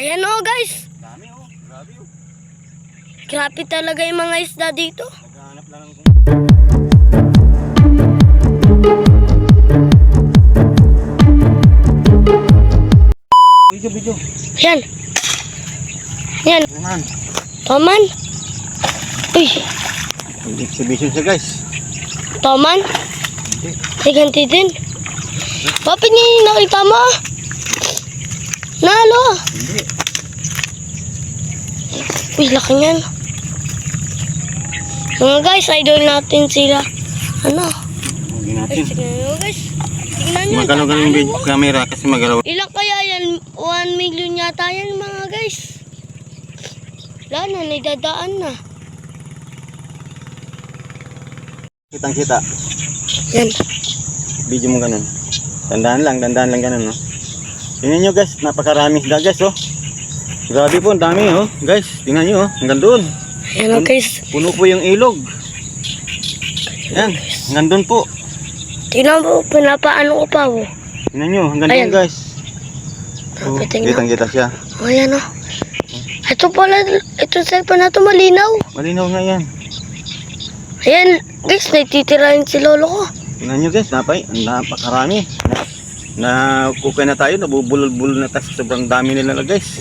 Ayan o guys. Dami oh, grabe oh. Grabe talaga yung mga isda dito. Naghahanap lang ng video. Yan. Yan. Naman. Toman. Uy. Exhibition siya guys. Toman. Hindi. Ay, ganti din. Papi niya nakita mo. Nalo. Hindi. Uy, laki niyan. Mga guys, idol natin sila. Ano? Huwag natin. Ay, tignan nyo guys. Tignan nyo. Magalaw yung video camera kasi magalaw. Ilang kaya yan? 1 million yata yan mga guys. Wala na, naidadaan na. Kitang kita. Yan. Video mo ganun. Dandaan lang ganun no. Tingnan nyo guys, napakaraming isda guys oh. Grabe po, ang dami oh. Guys, tingnan nyo oh, hanggang doon. Ayan o guys. Puno po yung ilog. Yan, hanggang doon po. Tingnan mo, pinapaano ko pa oh. Tingnan nyo, hanggang Ayan. doon guys. Oh, Tingnan. kitang-kita siya. O ayan o. Ito pala, itong cellphone na ito malinaw. Malinaw nga yan. Ayan, guys, natitirahin si lolo ko. Tingnan nyo guys, napakarami. Kukay na tayo, nabubulol-bulol na tayo. Sobrang dami nila guys.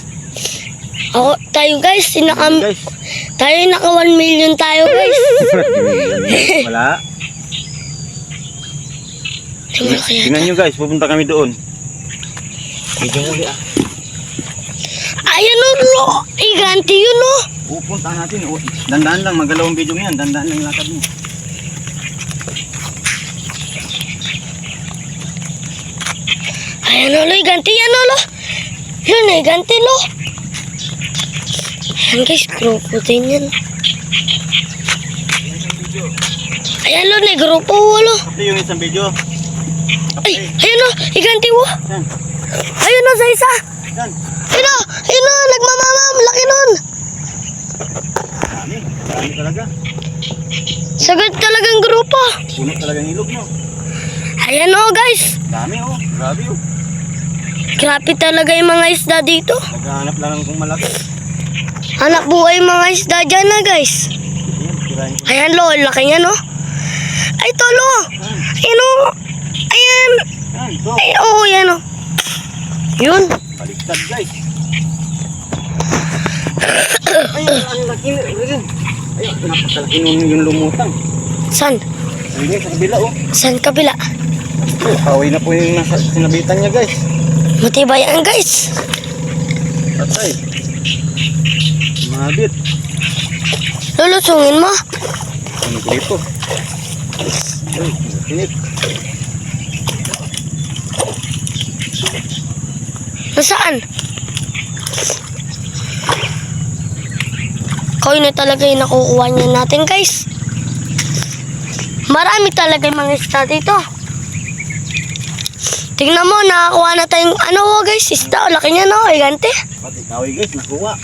Ako, tayo guys, Guys, tayo naka 1 million tayo guys. wala. Kaya, Tingnan nyo guys, pupunta kami doon. Video mo ah. ayan o, lo, iganti yun o. Pupunta natin. Oh, dandaan lang, magalaw ang video mo yan. Dandaan lang lakad mo. Ayan o, lo, iganti yan o, lo. Yun, iganti lo. Ayan guys, grupo din yan. Ayan lo, grupo lo. Ito yung isang video. Ay, ayan o, iganti mo. Yan. Ayun o, sa isa. Yan. Ayun o, nagmamamam, laki nun. Dami talaga. Sagad talagang grupo. Puno talagang ilog no. Ayan o guys. Dami oh, grabe oh. Grabe talaga yung mga isda dito. Naghahanap lang kung malaki. Hanap buhay yung mga isda dyan na guys. Yan, tirahin ko. Ayan lo, laki niya no. Ay to lo. Ayan o. Ayan. Yan, ito. Ay oo, yan o. Yun. Baliktad guys. Ayun, ang laki. Ayun, napakalaki nun yung lumutang. San? Hindi, sa kabila oh. San kabila? Kaway na po yung nasa sinabitan niya guys. Matibay yan guys. Patay. Mabit. Lulusungin mo. Ano dito? Ay, pinit. Nasaan? Koy na talaga yung nakukuha niya natin guys. Marami talaga yung mga isda dito. Tingnan mo, nakakuha na tayong ano guys, isda. Laki niya no, igante. Pati kaway guys, nakuha.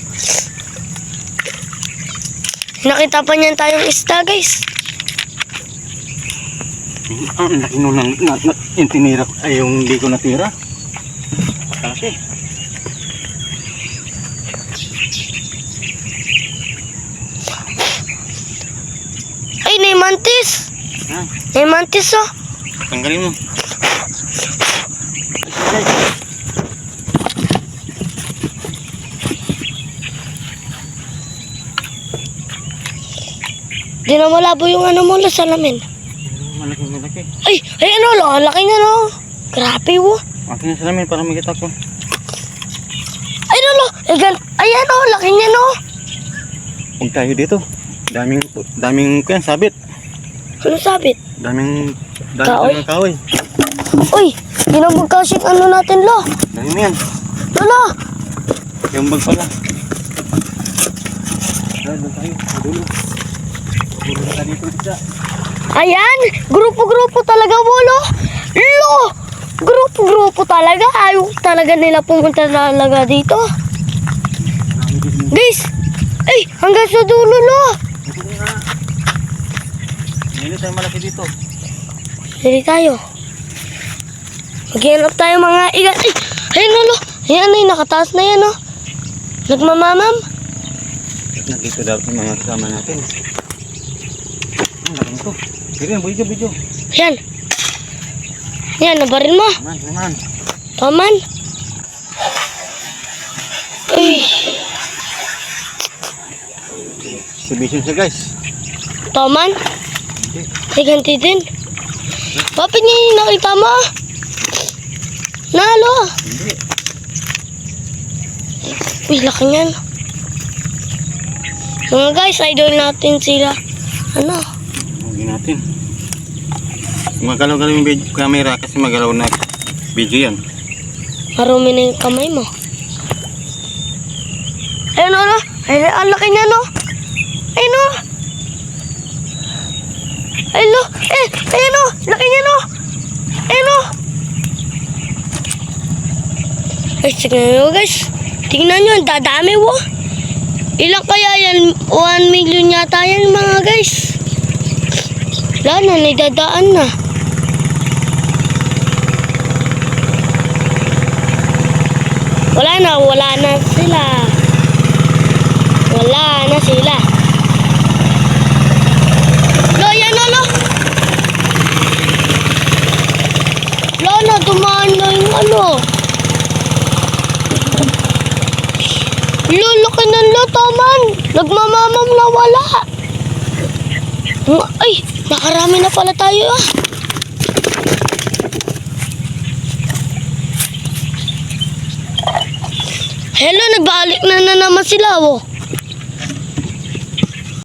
Nakita pa niyan tayong isda guys. Ang laki nun yung tinira ko. Ay, yung hindi ko natira. Pakalaki. Ay, naimantis. Ha? Naimantis oh. Tanggalin mo. Di na malabo yung ano mo, salamin. Malaki. Ay, ano lo, laki nga no. Grabe wo. Akin na salamin para makita ko. Ay no lo, ayan o, laki niya no. Huwag tayo dito. Daming kuyan, sabit. Ano sabit? Daming Kahoy? kahoy. Uy, di na magkasik ano natin lo. Dami mo yan. Lolo. Yung bag pala. Doon tayo. Dulo. Dulo na dito isa. Ayan, grupo-grupo talaga wolo. Lo, grupo-grupo talaga. Ayaw talaga nila pumunta talaga dito. Guys, ay, hanggang sa dulo lo. Hindi tayo malaki dito. Hindi tayo. Maghanap tayo mga igat. Ay, ayun lo. Ayan ay, nakataas na yan oh. Nagmamamam? Nandito daw yung mga kasama natin. Ang laking to. Sige, video. Yan. Yan, nabarin mo. Naman. Taman. Uy, Submission siya guys. taman. Hindi. Siganti din. Bakit niya yung nakita mo? Nalo. Hindi. Uy, laki niyan. Mga guys, idol natin sila. Ano? Huwag natin. Magalaw-galaw yung camera kasi magalaw na video yan. Marumi na yung kamay mo. Ayun o, ayun, ang laki niya no. Ayun o. Ayun o, ayun o, laki niya no. Ayun o. Ay, tignan nyo guys. Tingnan nyo, ang dadami wo. Ilang kaya yan? 1 million yata yan mga guys. Wala na, nagdadaan na. Wala na sila. Wala na sila. Lo, yan na, lo. Lo, na, dumaan na yung ano. Lulaki ng lataman. Nagmamamam na wala. Ay, nakarami na pala tayo ah. Hello, nagbalik na naman sila oh.